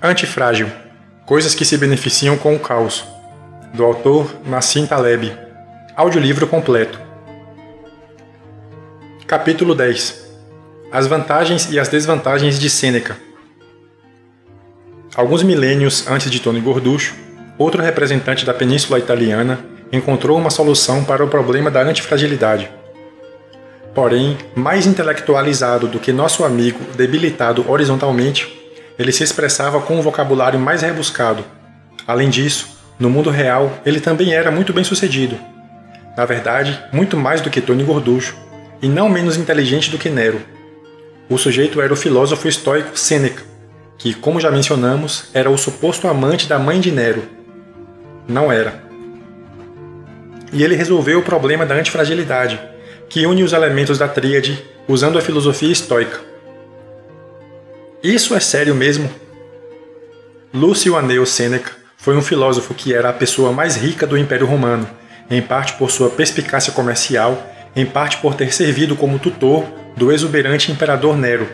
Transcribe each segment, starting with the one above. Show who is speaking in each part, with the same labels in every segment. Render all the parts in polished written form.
Speaker 1: Antifrágil. Coisas que se beneficiam com o caos. Do autor Nassim Taleb. Audiolivro completo. Capítulo 10. As vantagens e as desvantagens de Sêneca. Alguns milênios antes de Tony Gorducho, outro representante da Península Italiana encontrou uma solução para o problema da antifragilidade. Porém, mais intelectualizado do que nosso amigo debilitado horizontalmente, ele se expressava com um vocabulário mais rebuscado. Além disso, no mundo real, ele também era muito bem-sucedido. Na verdade, muito mais do que Tony Gorducho, e não menos inteligente do que Nero. O sujeito era o filósofo estoico Sêneca, que, como já mencionamos, era o suposto amante da mãe de Nero. Não era. E ele resolveu o problema da antifragilidade, que une os elementos da tríade usando a filosofia estoica. Isso é sério mesmo? Lúcio Aneo Sêneca foi um filósofo que era a pessoa mais rica do Império Romano, em parte por sua perspicácia comercial, em parte por ter servido como tutor do exuberante imperador Nero,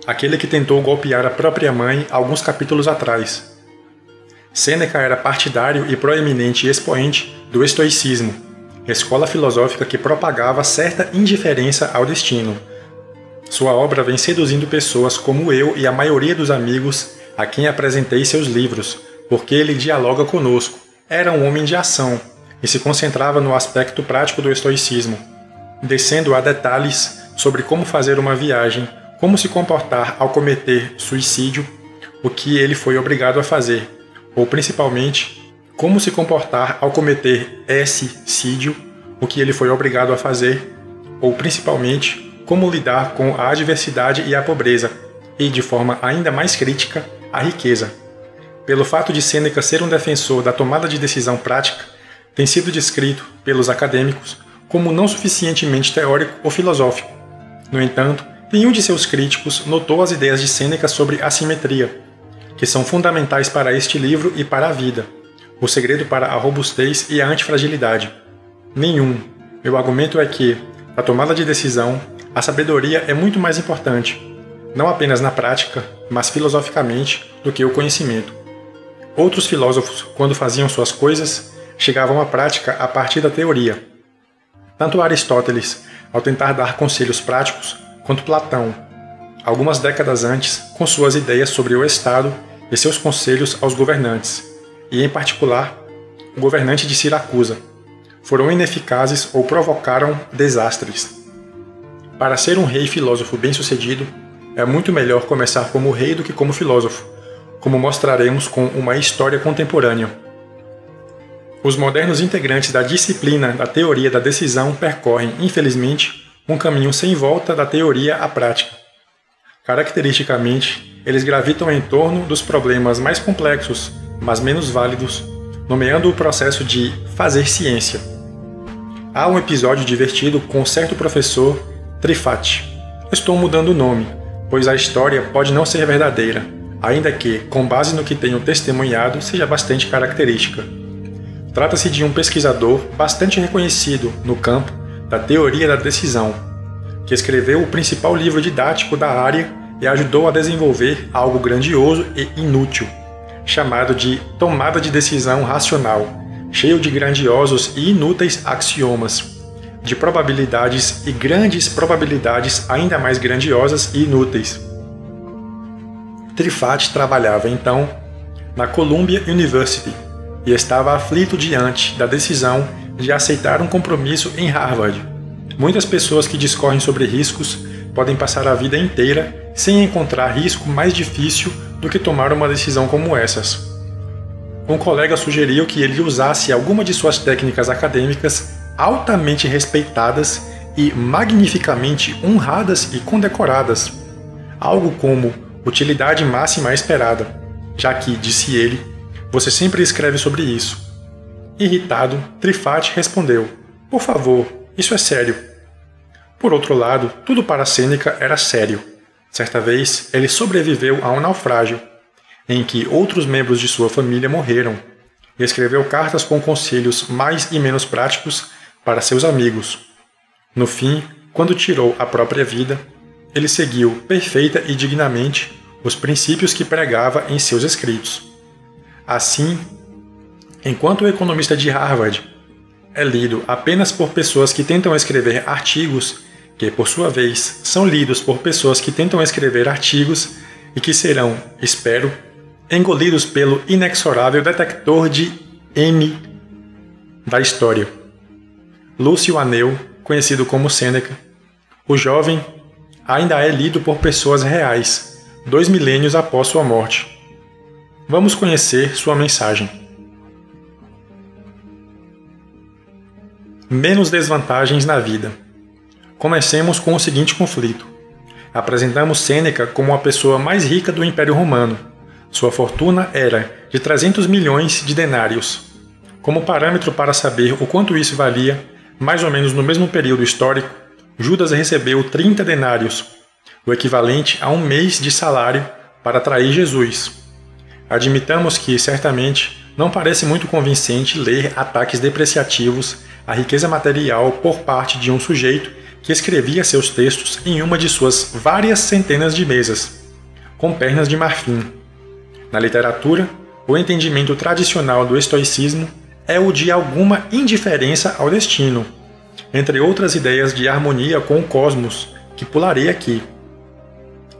Speaker 1: aquele que tentou golpear a própria mãe alguns capítulos atrás. Sêneca era partidário e proeminente expoente do estoicismo, escola filosófica que propagava certa indiferença ao destino. Sua obra vem seduzindo pessoas como eu e a maioria dos amigos a quem apresentei seus livros, porque ele dialoga conosco. Era um homem de ação e se concentrava no aspecto prático do estoicismo, descendo a detalhes sobre como fazer uma viagem, como se comportar ao cometer suicídio, o que ele foi obrigado a fazer, ou principalmente, como se comportar ao cometer suicídio, o que ele foi obrigado a fazer, ou principalmente, como lidar com a adversidade e a pobreza, e, de forma ainda mais crítica, a riqueza. Pelo fato de Sêneca ser um defensor da tomada de decisão prática, tem sido descrito, pelos acadêmicos, como não suficientemente teórico ou filosófico. No entanto, nenhum de seus críticos notou as ideias de Sêneca sobre assimetria, que são fundamentais para este livro e para a vida, o segredo para a robustez e a antifragilidade. Nenhum. Meu argumento é que, na tomada de decisão, a sabedoria é muito mais importante, não apenas na prática, mas filosoficamente, do que o conhecimento. Outros filósofos, quando faziam suas coisas, chegavam à prática a partir da teoria. Tanto Aristóteles, ao tentar dar conselhos práticos, quanto Platão, algumas décadas antes, com suas ideias sobre o Estado e seus conselhos aos governantes, e, em particular, o governante de Siracusa, foram ineficazes ou provocaram desastres. Para ser um rei filósofo bem-sucedido, é muito melhor começar como rei do que como filósofo, como mostraremos com uma história contemporânea. Os modernos integrantes da disciplina da teoria da decisão percorrem, infelizmente, um caminho sem volta da teoria à prática. Caracteristicamente, eles gravitam em torno dos problemas mais complexos, mas menos válidos, nomeando o processo de fazer ciência. Há um episódio divertido com um certo professor Trifatti. Estou mudando o nome, pois a história pode não ser verdadeira, ainda que, com base no que tenho testemunhado, seja bastante característica. Trata-se de um pesquisador bastante reconhecido no campo da teoria da decisão, que escreveu o principal livro didático da área e ajudou a desenvolver algo grandioso e inútil, chamado de tomada de decisão racional, cheio de grandiosos e inúteis axiomas, de probabilidades e grandes probabilidades ainda mais grandiosas e inúteis. Trifatti trabalhava, então, na Columbia University e estava aflito diante da decisão de aceitar um compromisso em Harvard. Muitas pessoas que discorrem sobre riscos podem passar a vida inteira sem encontrar risco mais difícil do que tomar uma decisão como essas. Um colega sugeriu que ele usasse alguma de suas técnicas acadêmicas altamente respeitadas e magnificamente honradas e condecoradas, algo como utilidade máxima esperada, já que, disse ele, você sempre escreve sobre isso. Irritado, Trifatti respondeu, por favor, isso é sério. Por outro lado, tudo para Sêneca era sério. Certa vez, ele sobreviveu a um naufrágio, em que outros membros de sua família morreram, e escreveu cartas com conselhos mais e menos práticos para seus amigos. No fim, quando tirou a própria vida, ele seguiu perfeita e dignamente os princípios que pregava em seus escritos. Assim, enquanto o economista de Harvard é lido apenas por pessoas que tentam escrever artigos, que, por sua vez, são lidos por pessoas que tentam escrever artigos e que serão, espero, engolidos pelo inexorável detector de M da história. Lúcio Aneu, conhecido como Sêneca, o jovem ainda é lido por pessoas reais, 2 milênios após sua morte. Vamos conhecer sua mensagem. Menos desvantagens na vida. Comecemos com o seguinte conflito. Apresentamos Sêneca como a pessoa mais rica do Império Romano. Sua fortuna era de 300 milhões de denários. Como parâmetro para saber o quanto isso valia, mais ou menos no mesmo período histórico, Judas recebeu 30 denários, o equivalente a um mês de salário, para atrair Jesus. Admitamos que, certamente, não parece muito convincente ler ataques depreciativos à riqueza material por parte de um sujeito que escrevia seus textos em uma de suas várias centenas de mesas, com pernas de marfim. Na literatura, o entendimento tradicional do estoicismo é o de alguma indiferença ao destino, entre outras ideias de harmonia com o cosmos, que pularei aqui.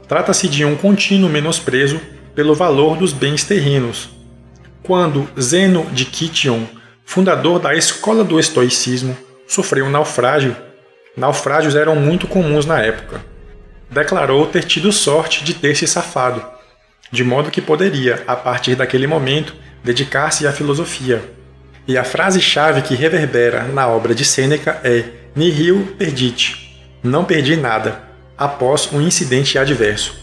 Speaker 1: Trata-se de um contínuo menosprezo pelo valor dos bens terrenos. Quando Zeno de Quítion, fundador da escola do estoicismo, sofreu um naufrágio, naufrágios eram muito comuns na época. Declarou ter tido sorte de ter se safado, de modo que poderia, a partir daquele momento, dedicar-se à filosofia. E a frase-chave que reverbera na obra de Sêneca é nihil perdite, não perdi nada, após um incidente adverso.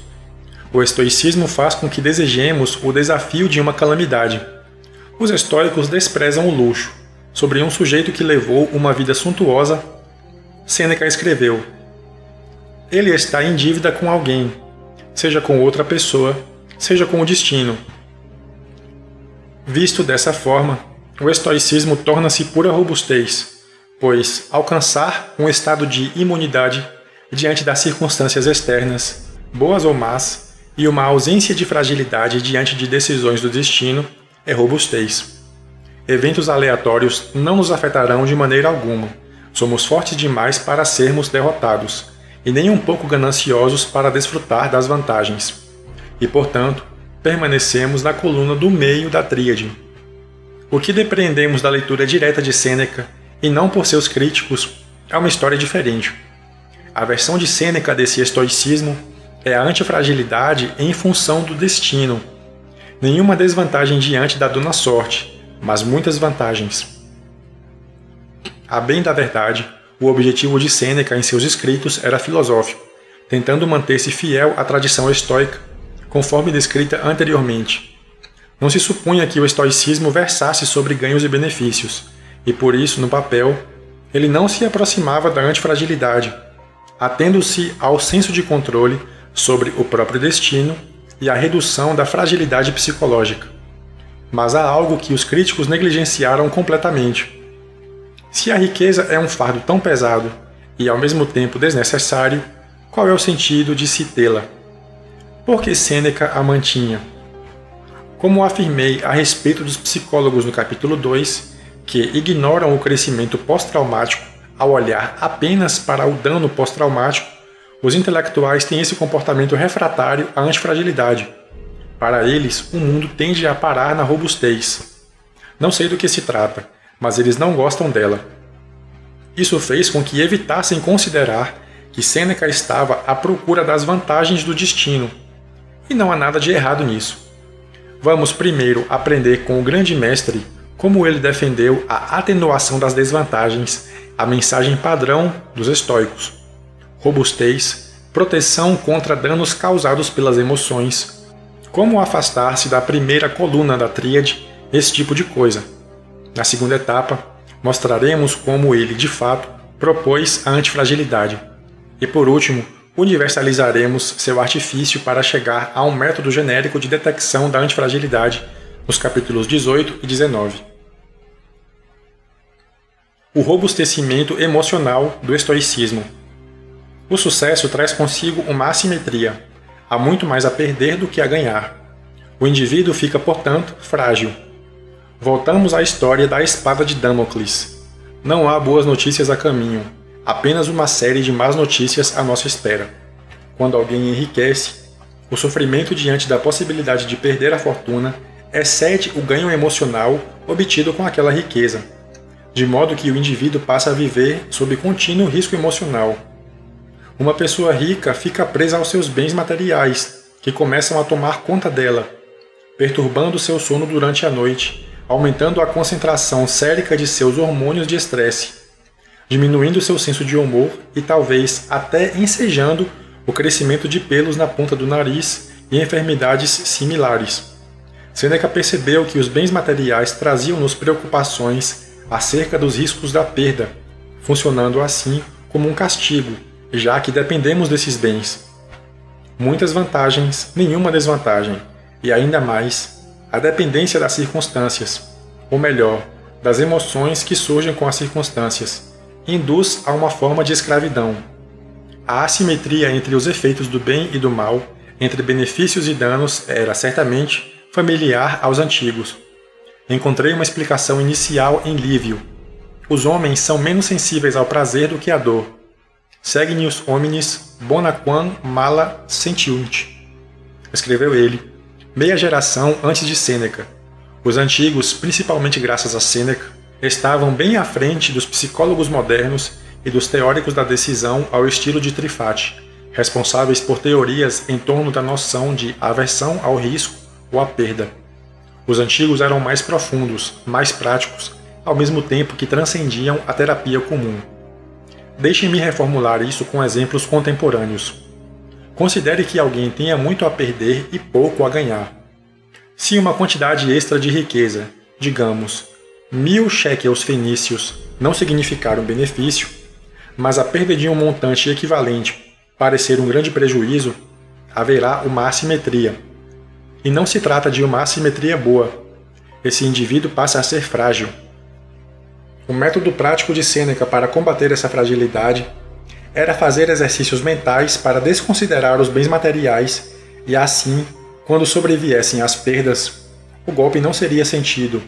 Speaker 1: O estoicismo faz com que desejemos o desafio de uma calamidade. Os estoicos desprezam o luxo. Sobre um sujeito que levou uma vida suntuosa, Sêneca escreveu: ele está em dívida com alguém, seja com outra pessoa, seja com o destino. Visto dessa forma, o estoicismo torna-se pura robustez, pois alcançar um estado de imunidade diante das circunstâncias externas, boas ou más, e uma ausência de fragilidade diante de decisões do destino é robustez. Eventos aleatórios não nos afetarão de maneira alguma. Somos fortes demais para sermos derrotados, e nem um pouco gananciosos para desfrutar das vantagens. E, portanto, permanecemos na coluna do meio da tríade. O que depreendemos da leitura direta de Sêneca, e não por seus críticos, é uma história diferente. A versão de Sêneca desse estoicismo é a antifragilidade em função do destino. Nenhuma desvantagem diante da dona sorte, mas muitas vantagens. A bem da verdade, o objetivo de Sêneca em seus escritos era filosófico, tentando manter-se fiel à tradição estoica, conforme descrita anteriormente. Não se supunha que o estoicismo versasse sobre ganhos e benefícios, e por isso, no papel, ele não se aproximava da antifragilidade, atendo-se ao senso de controle sobre o próprio destino e à redução da fragilidade psicológica. Mas há algo que os críticos negligenciaram completamente. Se a riqueza é um fardo tão pesado e ao mesmo tempo desnecessário, qual é o sentido de se tê-la? Por que Sêneca a mantinha? Como afirmei a respeito dos psicólogos no capítulo 2, que ignoram o crescimento pós-traumático ao olhar apenas para o dano pós-traumático, os intelectuais têm esse comportamento refratário à antifragilidade. Para eles, o mundo tende a parar na robustez. Não sei do que se trata, mas eles não gostam dela. Isso fez com que evitassem considerar que Sêneca estava à procura das vantagens do destino. E não há nada de errado nisso. Vamos primeiro aprender com o grande mestre como ele defendeu a atenuação das desvantagens, a mensagem padrão dos estoicos. Robustez, proteção contra danos causados pelas emoções. Como afastar-se da primeira coluna da tríade, esse tipo de coisa. Na segunda etapa, mostraremos como ele, de fato, propôs a antifragilidade. E por último, universalizaremos seu artifício para chegar a um método genérico de detecção da antifragilidade nos capítulos 18 e 19. O robustecimento emocional do estoicismo. O sucesso traz consigo uma assimetria. Há muito mais a perder do que a ganhar. O indivíduo fica, portanto, frágil. Voltamos à história da espada de Damocles. Não há boas notícias a caminho, apenas uma série de más notícias à nossa espera. Quando alguém enriquece, o sofrimento diante da possibilidade de perder a fortuna excede o ganho emocional obtido com aquela riqueza, de modo que o indivíduo passa a viver sob contínuo risco emocional. Uma pessoa rica fica presa aos seus bens materiais, que começam a tomar conta dela, perturbando seu sono durante a noite, aumentando a concentração sérica de seus hormônios de estresse, diminuindo seu senso de humor e talvez até ensejando o crescimento de pelos na ponta do nariz e enfermidades similares. Sêneca percebeu que os bens materiais traziam-nos preocupações acerca dos riscos da perda, funcionando assim como um castigo, já que dependemos desses bens. Muitas vantagens, nenhuma desvantagem, e ainda mais, a dependência das circunstâncias, ou melhor, das emoções que surgem com as circunstâncias, induz a uma forma de escravidão. A assimetria entre os efeitos do bem e do mal, entre benefícios e danos, era certamente familiar aos antigos. Encontrei uma explicação inicial em Lívio. Os homens são menos sensíveis ao prazer do que à dor. Segnius homines bonaquam mala sentiunt, escreveu ele, meia geração antes de Sêneca. Os antigos, principalmente graças a Sêneca, estavam bem à frente dos psicólogos modernos e dos teóricos da decisão ao estilo de Trifate, responsáveis por teorias em torno da noção de aversão ao risco ou à perda. Os antigos eram mais profundos, mais práticos, ao mesmo tempo que transcendiam a terapia comum. Deixem-me reformular isso com exemplos contemporâneos. Considere que alguém tenha muito a perder e pouco a ganhar. Se uma quantidade extra de riqueza, digamos, 1000 shekels fenícios, não significar um benefício, mas a perda de um montante equivalente parecer um grande prejuízo, haverá uma assimetria. E não se trata de uma assimetria boa. Esse indivíduo passa a ser frágil. O método prático de Sêneca para combater essa fragilidade era fazer exercícios mentais para desconsiderar os bens materiais e assim, quando sobreviessem as perdas, o golpe não seria sentido.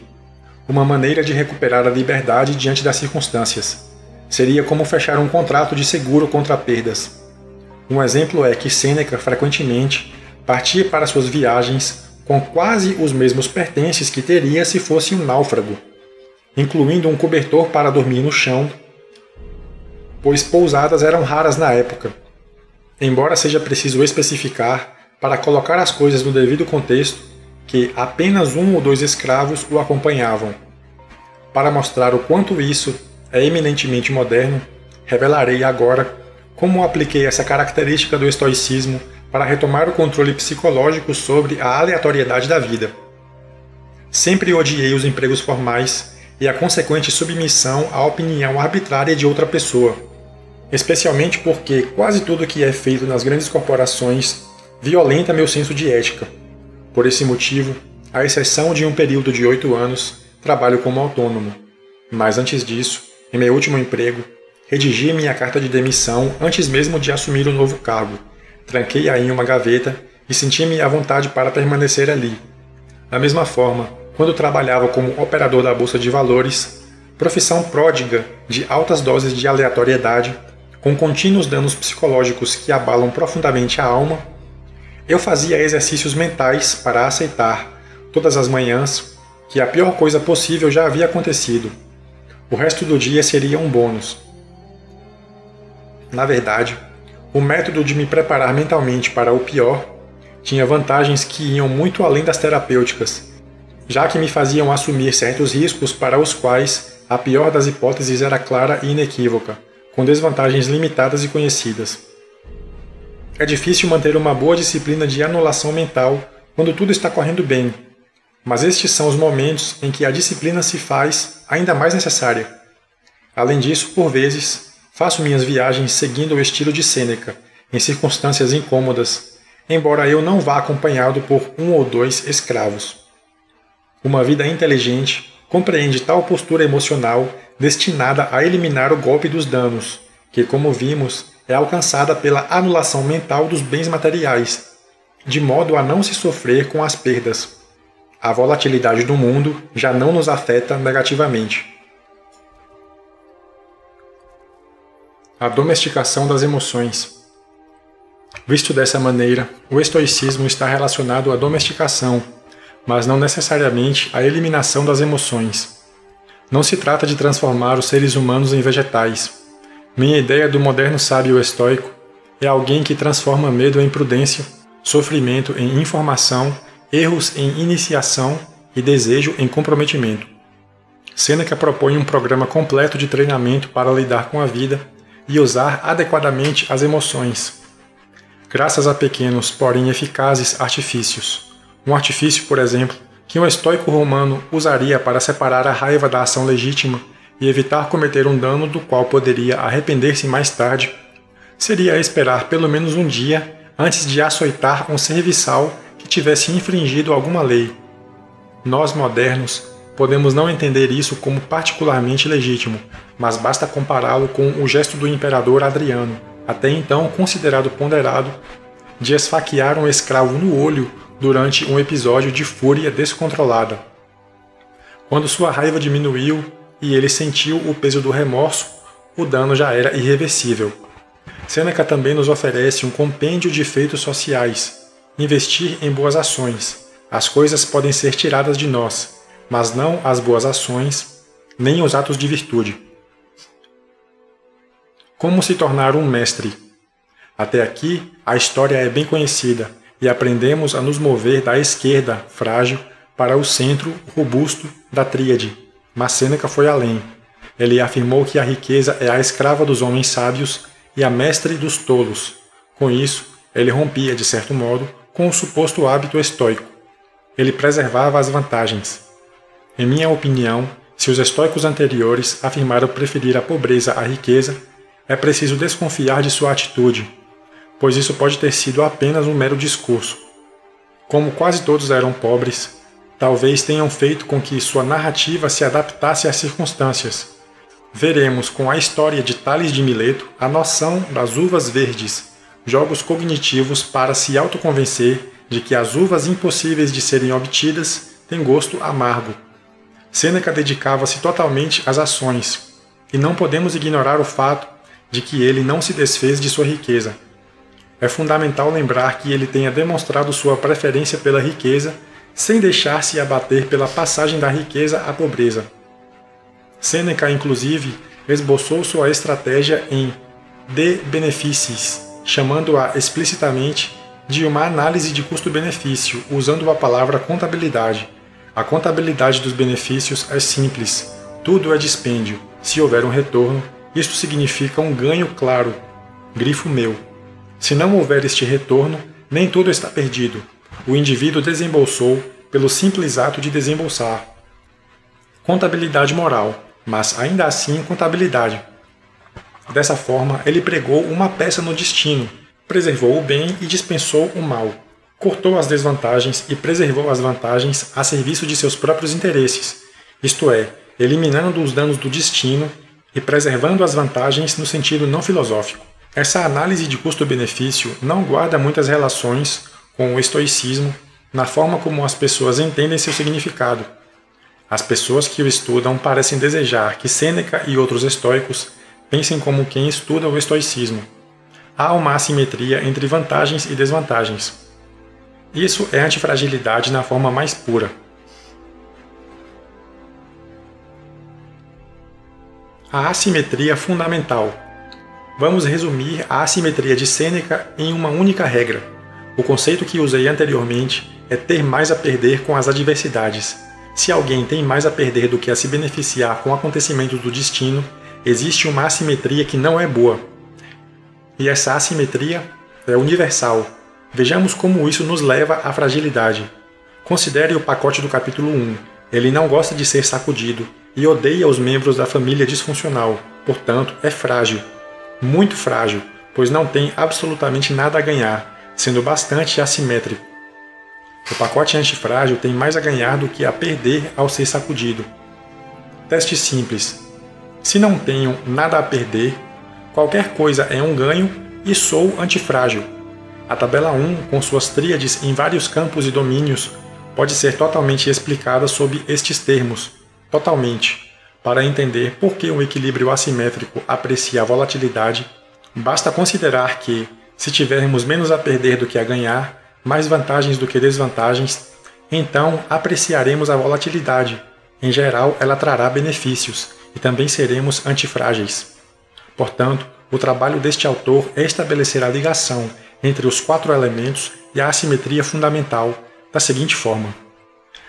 Speaker 1: Uma maneira de recuperar a liberdade diante das circunstâncias. Seria como fechar um contrato de seguro contra perdas. Um exemplo é que Sêneca frequentemente partia para suas viagens com quase os mesmos pertences que teria se fosse um náufrago, incluindo um cobertor para dormir no chão, pois pousadas eram raras na época. Embora seja preciso especificar, para colocar as coisas no devido contexto, que apenas 1 ou 2 escravos o acompanhavam. Para mostrar o quanto isso é eminentemente moderno, revelarei agora como apliquei essa característica do estoicismo para retomar o controle psicológico sobre a aleatoriedade da vida. Sempre odiei os empregos formais e a consequente submissão à opinião arbitrária de outra pessoa, especialmente porque quase tudo que é feito nas grandes corporações violenta meu senso de ética. Por esse motivo, à exceção de um período de 8 anos, trabalho como autônomo. Mas antes disso, em meu último emprego, redigi minha carta de demissão antes mesmo de assumir o novo cargo. Tranquei-a em uma gaveta e senti-me à vontade para permanecer ali. Da mesma forma, quando trabalhava como operador da Bolsa de Valores, profissão pródiga de altas doses de aleatoriedade, com contínuos danos psicológicos que abalam profundamente a alma, eu fazia exercícios mentais para aceitar, todas as manhãs, que a pior coisa possível já havia acontecido. O resto do dia seria um bônus. Na verdade, o método de me preparar mentalmente para o pior tinha vantagens que iam muito além das terapêuticas, já que me faziam assumir certos riscos para os quais a pior das hipóteses era clara e inequívoca, com desvantagens limitadas e conhecidas. É difícil manter uma boa disciplina de anulação mental quando tudo está correndo bem, mas estes são os momentos em que a disciplina se faz ainda mais necessária. Além disso, por vezes, faço minhas viagens seguindo o estilo de Sêneca, em circunstâncias incômodas, embora eu não vá acompanhado por 1 ou 2 escravos. Uma vida inteligente compreende tal postura emocional destinada a eliminar o golpe dos danos, que, como vimos, é alcançada pela anulação mental dos bens materiais, de modo a não se sofrer com as perdas. A volatilidade do mundo já não nos afeta negativamente. A domesticação das emoções. Visto dessa maneira, o estoicismo está relacionado à domesticação, mas não necessariamente à eliminação das emoções. Não se trata de transformar os seres humanos em vegetais. Minha ideia do moderno sábio estoico é alguém que transforma medo em prudência, sofrimento em informação, erros em iniciação e desejo em comprometimento. Sêneca propõe um programa completo de treinamento para lidar com a vida e usar adequadamente as emoções, graças a pequenos, porém eficazes artifícios. Um artifício, por exemplo, que um estoico romano usaria para separar a raiva da ação legítima e evitar cometer um dano do qual poderia arrepender-se mais tarde, seria esperar pelo menos um dia antes de açoitar um serviçal que tivesse infringido alguma lei. Nós, modernos, podemos não entender isso como particularmente legítimo, mas basta compará-lo com o gesto do imperador Adriano, até então considerado ponderado, de esfaquear um escravo no olho durante um episódio de fúria descontrolada. Quando sua raiva diminuiu e ele sentiu o peso do remorso, o dano já era irreversível. Sêneca também nos oferece um compêndio de feitos sociais. Investir em boas ações. As coisas podem ser tiradas de nós, mas não as boas ações, nem os atos de virtude. Como se tornar um mestre? Até aqui, a história é bem conhecida e aprendemos a nos mover da esquerda, frágil, para o centro, robusto, da tríade. Mas Sêneca foi além. Ele afirmou que a riqueza é a escrava dos homens sábios e a mestre dos tolos. Com isso, ele rompia, de certo modo, com o suposto hábito estoico. Ele preservava as vantagens. Em minha opinião, se os estoicos anteriores afirmaram preferir a pobreza à riqueza, é preciso desconfiar de sua atitude, pois isso pode ter sido apenas um mero discurso. Como quase todos eram pobres, talvez tenham feito com que sua narrativa se adaptasse às circunstâncias. Veremos com a história de Tales de Mileto a noção das uvas verdes, jogos cognitivos para se autoconvencer de que as uvas impossíveis de serem obtidas têm gosto amargo. Sêneca dedicava-se totalmente às ações, e não podemos ignorar o fato de que ele não se desfez de sua riqueza. É fundamental lembrar que ele tenha demonstrado sua preferência pela riqueza sem deixar-se abater pela passagem da riqueza à pobreza. Sêneca, inclusive, esboçou sua estratégia em De Beneficis, chamando-a explicitamente de uma análise de custo-benefício, usando a palavra contabilidade. A contabilidade dos benefícios é simples. Tudo é dispêndio. Se houver um retorno, isto significa um ganho claro. Grifo meu. Se não houver este retorno, nem tudo está perdido. O indivíduo desembolsou pelo simples ato de desembolsar. Contabilidade moral, mas ainda assim contabilidade. Dessa forma, ele pregou uma peça no destino, preservou o bem e dispensou o mal. Cortou as desvantagens e preservou as vantagens a serviço de seus próprios interesses, isto é, eliminando os danos do destino e preservando as vantagens no sentido não filosófico. Essa análise de custo-benefício não guarda muitas relações com o estoicismo na forma como as pessoas entendem seu significado. As pessoas que o estudam parecem desejar que Sêneca e outros estoicos pensem como quem estuda o estoicismo. Há uma assimetria entre vantagens e desvantagens. Isso é antifragilidade na forma mais pura. A assimetria fundamental. Vamos resumir a assimetria de Sêneca em uma única regra. O conceito que usei anteriormente é ter mais a perder com as adversidades. Se alguém tem mais a perder do que a se beneficiar com acontecimentos do destino, existe uma assimetria que não é boa. E essa assimetria é universal. Vejamos como isso nos leva à fragilidade. Considere o pacote do capítulo 1. Ele não gosta de ser sacudido e odeia os membros da família disfuncional, portanto, é frágil. Muito frágil, pois não tem absolutamente nada a ganhar, sendo bastante assimétrico. O pacote antifrágil tem mais a ganhar do que a perder ao ser sacudido. Teste simples. Se não tenho nada a perder, qualquer coisa é um ganho e sou antifrágil. A tabela 1, com suas tríades em vários campos e domínios, pode ser totalmente explicada sob estes termos, totalmente. Para entender por que um equilíbrio assimétrico aprecia a volatilidade, basta considerar que, se tivermos menos a perder do que a ganhar, mais vantagens do que desvantagens, então apreciaremos a volatilidade. Em geral, ela trará benefícios, e também seremos antifrágeis. Portanto, o trabalho deste autor é estabelecer a ligação entre os 4 elementos e a assimetria fundamental, da seguinte forma: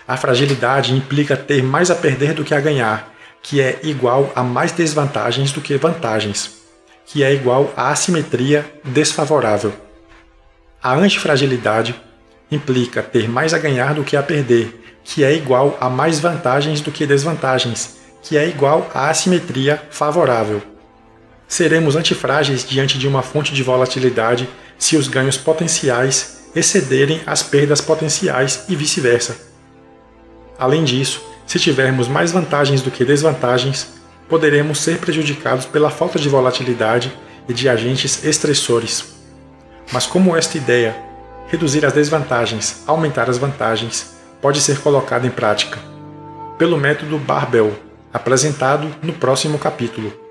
Speaker 1: a fragilidade implica ter mais a perder do que a ganhar, que é igual a mais desvantagens do que vantagens, que é igual à assimetria desfavorável. A antifragilidade implica ter mais a ganhar do que a perder, que é igual a mais vantagens do que desvantagens, que é igual à assimetria favorável. Seremos antifrágeis diante de uma fonte de volatilidade se os ganhos potenciais excederem as perdas potenciais e vice-versa. Além disso, se tivermos mais vantagens do que desvantagens, poderemos ser prejudicados pela falta de volatilidade e de agentes estressores. Mas como esta ideia, reduzir as desvantagens, aumentar as vantagens, pode ser colocada em prática? Pelo método Barbell, apresentado no próximo capítulo.